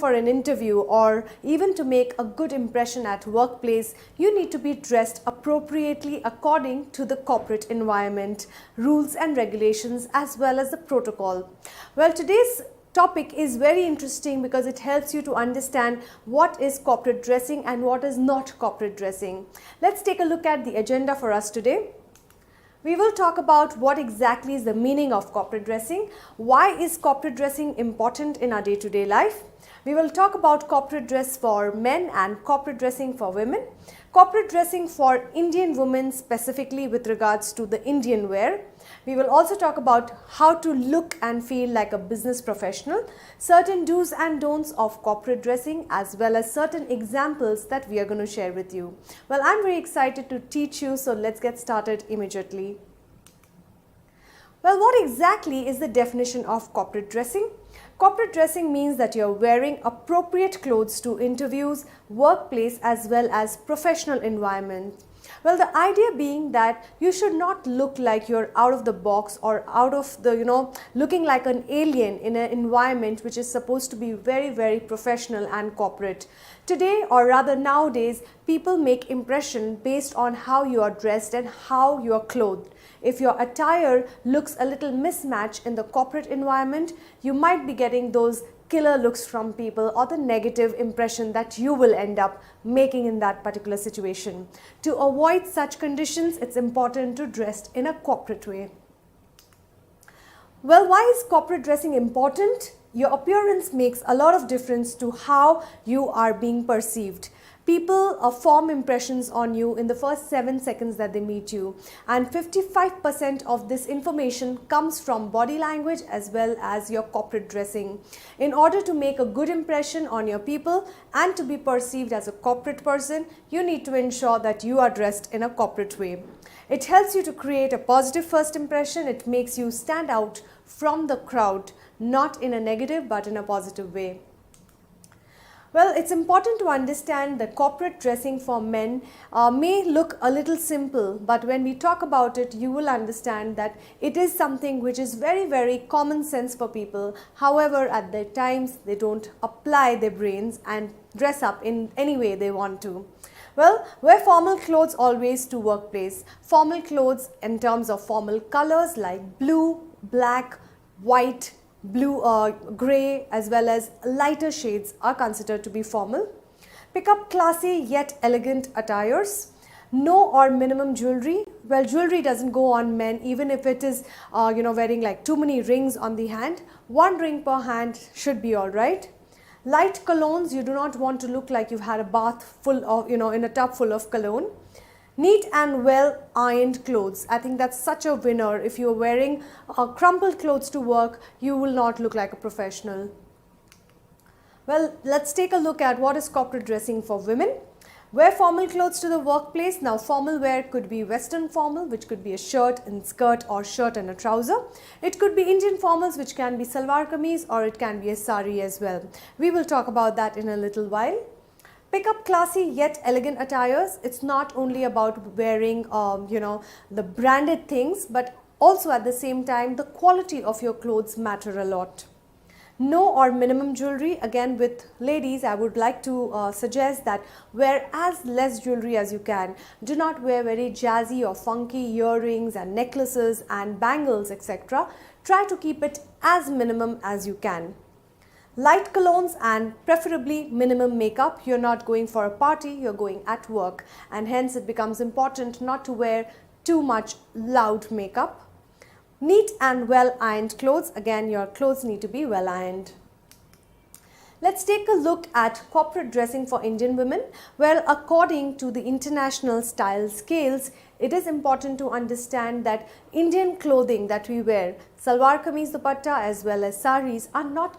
for an interview or even to make a good impression at workplace, you need to be dressed appropriately according to the corporate environment, rules and regulations as well as the protocol. Well, today's topic is very interesting because it helps you to understand what is corporate dressing and what is not corporate dressing. Let's take a look at the agenda for us today. We will talk about what exactly is the meaning of corporate dressing, why is corporate dressing important in our day-to-day life. We will talk about corporate dress for men and corporate dressing for women, corporate dressing for Indian women specifically with regards to the Indian wear. We will also talk about how to look and feel like a business professional, certain do's and don'ts of corporate dressing as well as certain examples that we are going to share with you. Well, I'm very excited to teach you, so let's get started immediately. Well, what exactly is the definition of corporate dressing? Corporate dressing means that you're wearing appropriate clothes to interviews, workplace as well as professional environment. Well, the idea being that you should not look like you're out of the box or out of the, looking like an alien in an environment which is supposed to be very, very professional and corporate. Today, or rather nowadays, people make impression based on how you are dressed and how you are clothed. If your attire looks a little mismatched in the corporate environment, you might be getting those killer looks from people or the negative impression that you will end up making in that particular situation. To avoid such conditions, it's important to dress in a corporate way. Well, why is corporate dressing important? Your appearance makes a lot of difference to how you are being perceived. People form impressions on you in the first 7 seconds that they meet you, and 55% of this information comes from body language as well as your corporate dressing. In order to make a good impression on your people and to be perceived as a corporate person, you need to ensure that you are dressed in a corporate way. It helps you to create a positive first impression. It makes you stand out from the crowd, not in a negative but in a positive way. Well, it's important to understand that corporate dressing for men may look a little simple, but when we talk about it, you will understand that it is something which is very, very common sense for people. However, at their times, they don't apply their brains and dress up in any way they want to. Well, wear formal clothes always to workplace. Formal clothes in terms of formal colors like blue, black, white, blue, grey as well as lighter shades are considered to be formal. Pick up classy yet elegant attires. No or minimum jewelry. Well, jewelry doesn't go on men even if it is wearing like too many rings on the hand. 1 ring per hand should be alright. Light colognes, you do not want to look like you've had a bath full of, in a tub full of cologne. Neat and well ironed clothes. I think that's such a winner. If you're wearing crumpled clothes to work, you will not look like a professional. Well, let's take a look at what is corporate dressing for women. Wear formal clothes to the workplace. Now, formal wear could be Western formal, which could be a shirt and skirt or shirt and a trouser. It could be Indian formals, which can be salwar kameez, or it can be a sari as well. We will talk about that in a little while. Pick up classy yet elegant attires. It's not only about wearing, the branded things, but also at the same time, the quality of your clothes matter a lot. No or minimum jewelry. Again, with ladies, I would like to suggest that wear as less jewelry as you can. Do not wear very jazzy or funky earrings and necklaces and bangles, etc. Try to keep it as minimum as you can. Light colognes and preferably minimum makeup. You're not going for a party, you're going at work, and hence it becomes important not to wear too much loud makeup. Neat and well ironed clothes. Again, your clothes need to be well ironed. Let's take a look at corporate dressing for Indian women. Well, according to the international style scales, it is important to understand that Indian clothing that we wear, salwar kameez dupatta as well as saris, are not